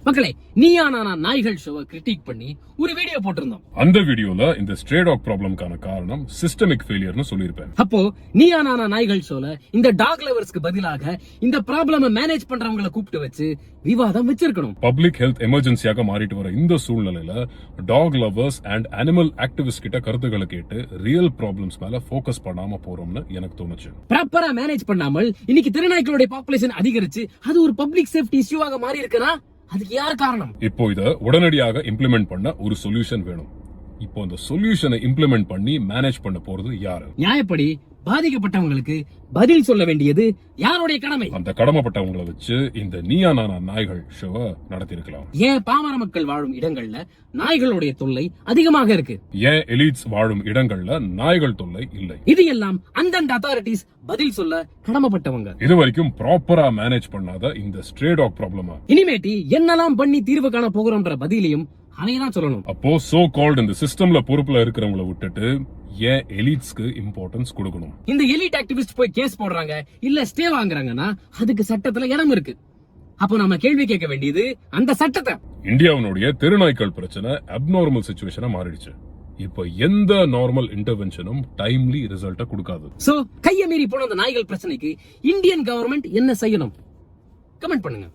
மக்களே, நீயா நானா நாய்கள் ஷோவை கிரிட்டிக் பண்ணி ஒரு வீடியோ போட்டிருந்தோம். அந்த வீடியோல இந்த ஸ்ட்ரே டாக் ப்ராப்ளம்கான காரணம் சிஸ்டமிக் ஃபெயிலியர்னு சொல்லியிருப்பேன். அப்போ நீயா நானா நாய்கள் ஷோல இந்த டாக் லவர்ஸ்க்கு பதிலாக இந்த ப்ராப்ளம மேனேஜ் பண்றவங்களை கூப்பிட்டு வச்சு விவாதம் வச்சிருக்கணும். பப்ளிக் ஹெல்த் எமர்ஜென்சியாக மாறிட்டு வர இந்த சூழ்நிலையில talk lovers and animal activist கிட்ட கருத்துக்களை கேட்டு ரியல் ப்ராப்ளம்ஸ் மேல ஃபோக்கஸ் பண்ணாம போறோம்னு எனக்கு தோணுச்சு. ப்ராப்பரா மேனேஜ் பண்ணாமல் இன்னைக்கு திருநாய்களுடைய பாப்புலேஷன் அதிகரிச்சு அது ஒரு பப்ளிக் சேஃப்டி இஷ்யூவாக மாறி இருக்குன்னா அதுக்கு யார் காரணம்? இப்போ இத உடனடியாக இம்ப்ளிமெண்ட் பண்ண ஒரு சொல்யூஷன் வேணும். இப்போ இந்த சொல்யூஷனை இம்ப்ளிமெண்ட் பண்ணி மேனேஜ் பண்ண போறது யாரு? நியாயப்படி பாதிக்கப்பட்டவங்களுக்கு பதில் சொல்ல வேண்டியது யாருடைய கடமை? அந்த கடமைப்பட்டவங்களை வச்சு இந்த நீயா நானா நாய்கள் ஷோவை நடத்தி இருக்கலாம். ஏன் பாமர மக்கள் வாழும் இடங்கள்ல நாய்களுடைய தொல்லை அதிகமாக இருக்கு? ஏன் எலிட்ஸ் வாழும் இடங்கள்ல நாய்கள் தொல்லை இல்லை? இது எல்லாம் அந்தந்த அத்தாரிட்டிஸ் பதில் சொல்ல கடமைப்பட்டவங்க. இது வரைக்கும் ப்ராப்பரா மேனேஜ் பண்ணாத இந்த ஸ்ட்ரே டாக் ப்ராப்ளமா இனிமேட்டி என்னெல்லாம் பண்ணி தீர்வு காண போகிறோம்ன்ற பதிலையும் அதையதான் சொல்லணும். அப்போ சோ கால்ட் இந்த சிஸ்டம்ல பொறுப்புல இருக்கிறவங்கள விட்டுட்டு ஏன் எலிட்ஸ்க்கு இம்பார்ட்டன்ஸ் கொடுக்கணும்? இந்த எலிட் ஆக்டிவிஸ்ட் போய் கேஸ் போடுறாங்க இல்ல ஸ்டே வாங்குறாங்கன்னா அதுக்கு சட்டத்துல இடம் இருக்கு. அப்போ நம்ம கேள்வி கேட்க வேண்டியது அந்த சட்டத்தை. இந்தியாவினுடைய தெருநாய்க்கள் பிரச்சனை அப்நார்மல் சிச்சுவேஷனா மாறிடுச்சு. இப்ப எந்த நார்மல் இன்டர்வென்ஷனும் டைம்லி ரிசல்ட்ட கொடுக்காது. சோ கைய மீறி போன அந்த நாய்கள் பிரச்சனைக்கு இந்தியன் கவர்மெண்ட் என்ன செய்யணும்? கமெண்ட் பண்ணுங்க.